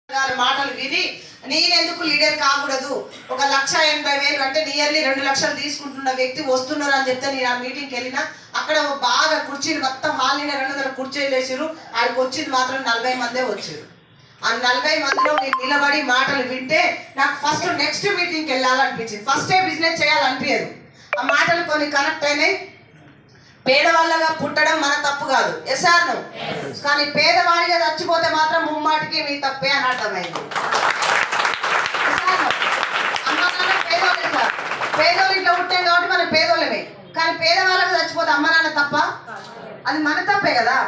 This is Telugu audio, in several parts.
మాటలు విని నేనెందుకు లీడర్ కాకూడదు, 1,80,000 అంటే నియర్లీ 2 లక్షలు తీసుకుంటున్న వ్యక్తి వస్తున్నారు అని చెప్తే నేను ఆ మీటింగ్కి వెళ్ళినా. అక్కడ బాగా కుర్చీలు మొత్తం హాల్ నిండా 200 కుర్చీలు వేసారు. ఆడికి వచ్చింది మాత్రం 40 మందే వచ్చారు. ఆ 40 మందిలో నేను నిలబడి మాటలు వింటే నాకు ఫస్ట్ నెక్స్ట్ మీటింగ్కి వెళ్ళాలనిపించింది. ఫస్టే బిజినెస్ చేయాలనిపించదు. ఆ మాటలు కొన్ని కనెక్ట్ అయినాయి. పేదవాళ్ళగా పుట్టడం మన తప్పు కాదు, ఎస్ఆర్ను, కానీ పేదవాడిగా చచ్చిపోతే మాత్రం ముమ్మాటికి మీ తప్పే అని అర్థమైంది. అమ్మ నాన్న పేదోళ్ళే సార్, పేదోళ్ళు ఇంట్లో పుట్టాం కాబట్టి మనం పేదోళ్ళమే, కానీ పేదవాళ్ళగా చచ్చిపోతే అమ్మ నాన్న తప్ప, అది మన తప్పే కదా.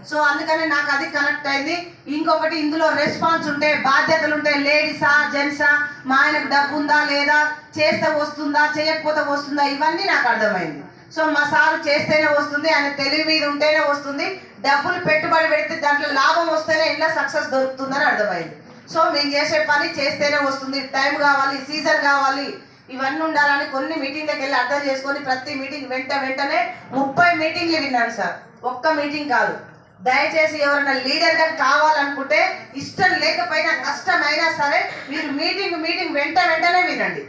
సో అందుకని నాకు అది కనెక్ట్ అయింది. ఇంకొకటి, ఇందులో రెస్పాన్స్ ఉంటే, బాధ్యతలు ఉంటే, లేడీసా జెంట్సా, మా ఆయనకు డబ్బు ఉందా లేదా, చేస్తే వస్తుందా చేయకపోతే వస్తుందా, ఇవన్నీ నాకు అర్థమైంది. సో మా సారు చేస్తేనే వస్తుంది, ఆయన తెలివి మీద ఉంటేనే వస్తుంది, డబ్బులు పెట్టుబడి పెడితే దాంట్లో లాభం వస్తేనే ఇంట్లో సక్సెస్ దొరుకుతుందని అర్థమైంది. సో మేము చేసే పని చేస్తేనే వస్తుంది, టైం కావాలి, సీజన్ కావాలి, ఇవన్నీ ఉండాలని కొన్ని మీటింగ్లకు వెళ్ళి అర్థం చేసుకొని ప్రతి మీటింగ్ వెంటనే 30 మీటింగ్లు విన్నాను సార్, ఒక్క మీటింగ్ కాదు. దయచేసి ఎవరైనా లీడర్గా కావాలనుకుంటే ఇష్టం లేకపోయినా కష్టమైనా సరే మీరు మీటింగ్ వెంటనే వినండి.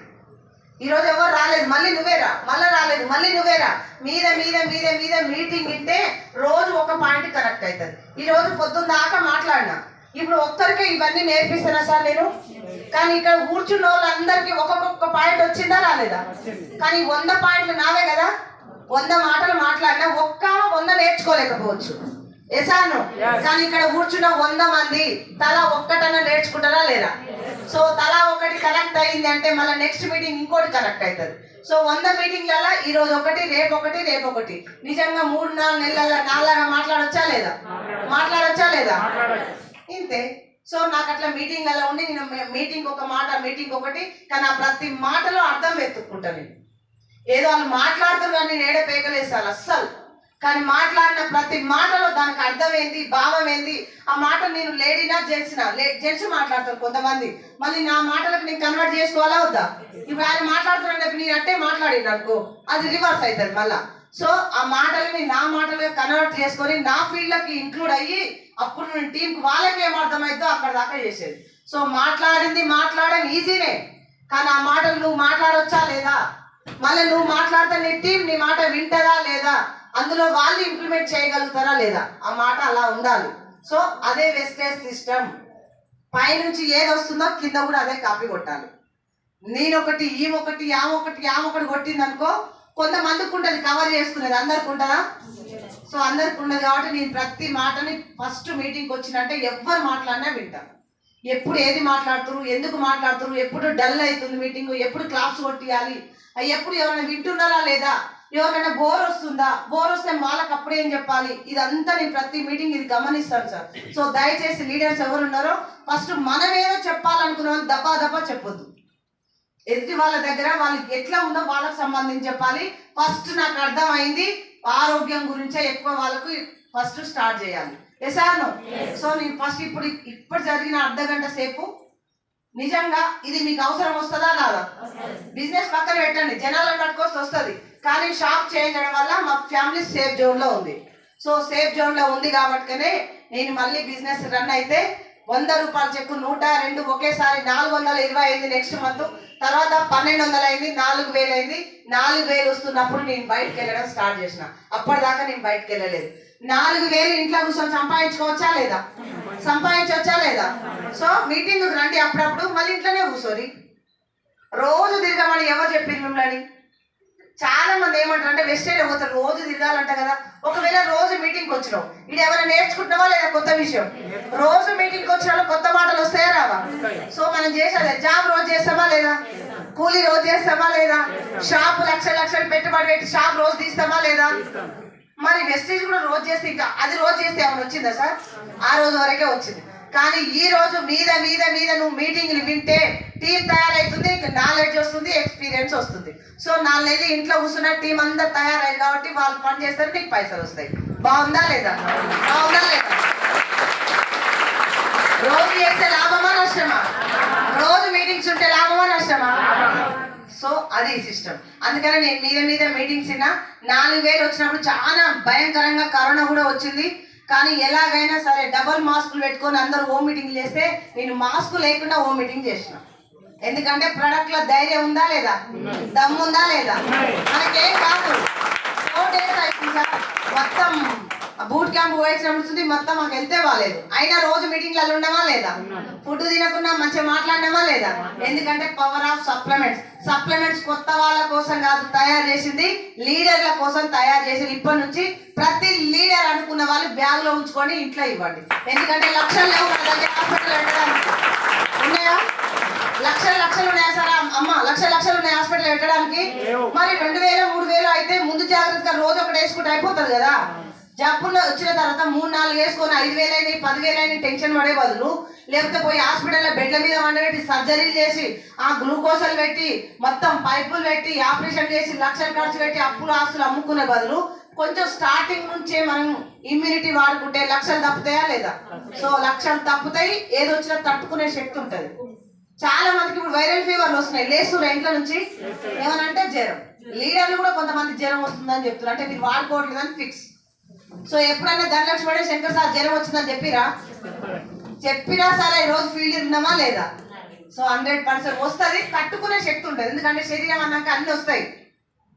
ఈరోజు ఎవరు రాలేదు, మళ్ళీ నువ్వేరా, మళ్ళీ రాలేదు, మళ్ళీ నువ్వేరా, మీద మీటింగ్ వింటే రోజు ఒక పాయింట్ కనెక్ట్ అవుతుంది. ఈ రోజు పొద్దున్న దాకా మాట్లాడినా, ఇప్పుడు ఒక్కరికే ఇవన్నీ నేర్పిస్తున్నా సార్ నేను, కానీ ఇక్కడ కూర్చున్న వాళ్ళందరికీ ఒక్కొక్క పాయింట్ వచ్చిందా రాలేదా? కానీ 100 పాయింట్లు నావే కదా, 100 మాటలు మాట్లాడినా 100 నేర్చుకోలేకపోవచ్చు, ఎసాను. కానీ ఇక్కడ కూర్చున్న 100 మంది తలా ఒక్కటన్నా నేర్చుకుంటారా లేదా? సో తలా ఒకటి కనెక్ట్ అయింది అంటే మళ్ళీ నెక్స్ట్ మీటింగ్ ఇంకోటి కనెక్ట్ అవుతుంది. సో 100 మీటింగ్లలో ఈరోజు ఒకటి, రేపొకటి, నిజంగా 3-4 నెలల నాలాగా మాట్లాడొచ్చా లేదా? ఇంతే. సో నాకు అట్లా మీటింగ్లలో ఉండి నేను మీటింగ్ ఒక మాట, మీటింగ్ ఒకటి, కానీ ఆ ప్రతి మాటలో అర్థం వెతుక్కుంటాను నేను. ఏదో వాళ్ళు మాట్లాడుతారు కానీ నేను ఏడే పేకలేసాను అస్సలు, కానీ మాట్లాడిన ప్రతి మాటలో దానికి అర్థం ఏంది, భావం ఏంది, ఆ మాట నేను లేడీనా జెంట్స్ మాట్లాడతారు కొంతమంది, మళ్ళీ నా మాటలకు నేను కన్వర్ట్ చేసుకోవాలా వద్దా? ఇప్పుడు ఆయన మాట్లాడుతున్నాను చెప్పి నేను అట్టే మాట్లాడింది అనుకో, అది రివర్స్ అవుతుంది మళ్ళా. సో ఆ మాటలని నా మాటలుగా కన్వర్ట్ చేసుకొని నా ఫీల్డ్లోకి ఇంక్లూడ్ అయ్యి అప్పుడు నేను టీంకి వాళ్ళకి ఏం అర్థమవుతుందో అక్కడ దాకా చేసేది. సో మాట్లాడడం ఈజీనే, కానీ ఆ మాటలు నువ్వు మాట్లాడొచ్చా లేదా, మళ్ళీ నువ్వు మాట్లాడితే నీ టీం నీ మాట వింటదా లేదా, అందులో వాళ్ళు ఇంప్లిమెంట్ చేయగలుగుతారా లేదా, ఆ మాట అలా ఉండాలి. సో అదే వెస్టేజ్ సిస్టమ్, పైనుంచి ఏది వస్తుందో కింద కూడా అదే కాపీ కొట్టాలి. నేనొకటి ఆమె కొట్టింది అనుకో, కొంతమందికి ఉంటుంది కవర్ చేసుకునేది, అందరికి ఉంటుందా? సో అందరికి ఉండదు కాబట్టి నేను ప్రతి మాటని ఫస్ట్ మీటింగ్కి వచ్చినంటే ఎవ్వరు మాట్లాడినా వింటాను. ఎప్పుడు ఏది మాట్లాడుతున్నారు, ఎందుకు మాట్లాడుతున్నారు, ఎప్పుడు డల్ అవుతుంది మీటింగ్, ఎప్పుడు క్లాప్స్ కొట్టియాలి, ఎప్పుడు ఎవరైనా వింటున్నారా లేదా, ఎవరైనా బోర్ వస్తే వాళ్ళకి అప్పుడే ఏం చెప్పాలి, ఇదంతా నేను ప్రతి మీటింగ్ ఇది గమనిస్తాను సార్. సో దయచేసి లీడర్స్ ఎవరు ఉన్నారో ఫస్ట్ మనమేదో చెప్పాలనుకున్నాం దబ్బా చెప్పొద్దు. ఎదుటి వాళ్ళ దగ్గర వాళ్ళకి ఎట్లా ఉందో వాళ్ళకి సంబంధించి చెప్పాలి. ఫస్ట్ నాకు అర్థమైంది ఆరోగ్యం గురించే ఎక్కువ వాళ్ళకు ఫస్ట్ స్టార్ట్ చేయాలి, ఎసార్ను. సో నేను ఫస్ట్ ఇప్పుడు జరిగిన అర్ధగంట సేపు నిజంగా ఇది మీకు అవసరం వస్తుందా రాదా? బిజినెస్ పక్కన పెట్టండి, జనాలను పట్టుకొస్తే వస్తుంది, కానీ షాప్ చేంజ్ చేయడం వల్ల మా ఫ్యామిలీ సేఫ్ జోన్లో ఉంది. సో సేఫ్ జోన్లో ఉంది కాబట్టినే నేను మళ్ళీ బిజినెస్ రన్ అయితే 100 రూపాయల చెక్కు 102 ఒకేసారి 420 అయింది నెక్స్ట్ మంత్, తర్వాత 1200 అయింది, 4000 అయింది. 4000 వస్తున్నప్పుడు నేను బయటకు వెళ్ళడం స్టార్ట్ చేసిన. అప్పటిదాకా నేను బయటకు వెళ్ళలేదు. 4000 ఇంట్లో కూర్చొని సంపాదించవచ్చా లేదా? సో మీటింగ్ రండి అప్పుడప్పుడు, మళ్ళీ ఇంట్లోనే కూర్చోని రోజు తిరగమని ఎవరు చెప్పింది మిమ్మల్ని? చాలా మంది ఏమంటారు అంటే వెస్టేజ్ పోతారు, రోజు తిరగాలంట కదా. ఒకవేళ రోజు మీటింగ్కి వచ్చినావు, ఇది ఎవరైనా నేర్చుకుంటున్నావా లేదా కొత్త విషయం? రోజు మీటింగ్కి వచ్చిన కొత్త మాటలు వస్తాయా రావా? సో మనం చేసేది జాబ్ రోజు చేస్తామా లేదా, కూలీ రోజు చేస్తామా లేదా, షాప్ లక్షలు పెట్టుబడి పెట్టి షాప్ రోజు తీస్తామా లేదా? మరి వెస్టేజ్ కూడా రోజు చేస్తే ఇంకా అది రోజు చేస్తే ఏమైనా వచ్చిందా సార్? ఆ రోజు వరకే వచ్చింది. కానీ ఈ రోజు మీద నువ్వు మీటింగ్లు వింటే టీం తయారవుతుంది, ఇంకా నాలెడ్జ్ వస్తుంది, ఎక్స్పీరియన్స్ వస్తుంది. సో 4 నెలలు ఇంట్లో కూర్చున్న టీం అందరు తయారయ్యి కాబట్టి వాళ్ళు పని చేస్తారు, నీకు పైసలు వస్తాయి. బాగుందా లేదా? రోజు చేస్తే లాభమా నష్టమా? రోజు మీటింగ్స్ ఉంటే లాభమా నష్టమా? సో అది సిస్టమ్. అందుకని నేను మీద మీటింగ్స్ 4000 వచ్చినప్పుడు చాలా భయంకరంగా కరోనా కూడా వచ్చింది. కానీ ఎలాగైనా సరే డబుల్ మాస్కులు పెట్టుకొని అందరూ హోమ్ మీటింగ్ చేస్తే నేను మాస్క్ లేకుండా హోమ్ మీటింగ్ చేసిన. ఎందుకంటే ప్రొడక్ట్ లో ధైర్యం ఉందా లేదా, దమ్ము ఉందా లేదా, మనకేం కాదు. 4 days అయిపోయింది సార్, మొత్తం బూట్ క్యాంప్ పోయింది, మొత్తం మాకు వెళ్తే బాగాలేదు. అయినా రోజు మీటింగ్లలో ఉండమా లేదా, ఫుడ్ తినకుండా మంచిగా మాట్లాడినామా లేదా. ఎందుకంటే పవర్ ఆఫ్ సప్లిమెంట్స్ కొత్త వాళ్ళ కోసం కాదు తయారు చేసింది, లీడర్ల కోసం తయారు చేసింది. ఇప్పటి నుంచి ప్రతి లీడర్ అనుకున్న వాళ్ళు బ్యాగ్ లో ఉంచుకొని ఇంట్లో ఇవ్వండి. ఎందుకంటే లక్షలు లేవు మన దగ్గర హాస్పిటల్ పెట్టడానికి. ఉన్నాయా? లక్షలు ఉన్నాయా సార్ అమ్మ? లక్షలు ఉన్నాయి హాస్పిటల్ పెట్టడానికి. మరి 2000 3000 అయితే ముందు జాగ్రత్తగా రోజు ఒకటి వేసుకుంటే అయిపోతుంది కదా. జబ్బులు వచ్చిన తర్వాత 3-4 వేసుకొని 5000 అయినాయి 10,000 అయినాయి టెన్షన్ పడే బదులు, లేకపోతే పోయి హాస్పిటల్లో బెడ్ల మీద వండబెట్టి సర్జరీలు చేసి ఆ గ్లూకోజులు పెట్టి మొత్తం పైపులు పెట్టి ఆపరేషన్ చేసి లక్షలు ఖర్చు పెట్టి అప్పులు ఆస్తులు అమ్ముకునే బదులు కొంచెం స్టార్టింగ్ నుంచే మనం ఇమ్యూనిటీ వాడుకుంటే లక్షలు తప్పుతాయా లేదా. సో లక్షలు తప్పుతాయి, ఏది వచ్చినా తట్టుకునే శక్తి ఉంటుంది. చాలా మందికి ఇప్పుడు వైరల్ ఫీవర్లు వస్తున్నాయి, లేస్తున్నారు ఇంట్లో నుంచి. ఏమనంటే జ్వరం, లీడర్లు కూడా కొంతమంది జ్వరం వస్తుందని చెప్తున్నారు, అంటే మీరు వాడుకోవట్లేదని ఫిక్స్. సో ఎప్పుడైనా ధనలక్ష్మి పడే శంకర్ సార్ జ్వరం వచ్చిందని చెప్పినా సరే ఈరోజు ఫీల్డ్ ఉన్నామా లేదా. సో 100% వస్తుంది, తట్టుకునే శక్తి ఉంటుంది. ఎందుకంటే శరీరం అన్నాక అన్ని వస్తాయి.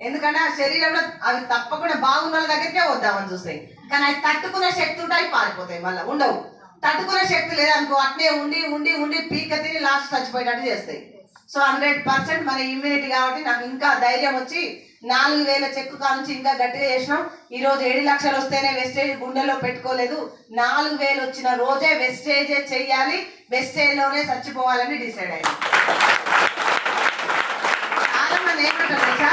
ఎందుకంటే ఆ శరీరంలో అవి తప్పకుండా బాగున్న వాళ్ళ దగ్గరికే వద్దామని చూస్తాయి, కానీ అవి తట్టుకునే శక్తి ఉంటాయి, పారిపోతాయి, మళ్ళీ ఉండవు. తట్టుకునే శక్తి లేదనుకో అట్నే ఉండి పీక తిని లాస్ట్ చచ్చిపోయేటట్టు చేస్తాయి. సో 100% మన ఇమ్యూనిటీ కాబట్టి నాకు ఇంకా ధైర్యం వచ్చి 4000 చెక్కు కానుంచి ఇంకా గట్టిగా చేసినాం. ఈ రోజు 7 లక్షలు వస్తేనే వెస్టేజ్ గుండెలో పెట్టుకోలేదు, 4000 వచ్చిన రోజే వెస్టేజే చెయ్యాలి, వెస్టేజ్ లోనే చచ్చిపోవాలని డిసైడ్ అయ్యింది. చాలా మంది ఏమంటారు తెలుసా,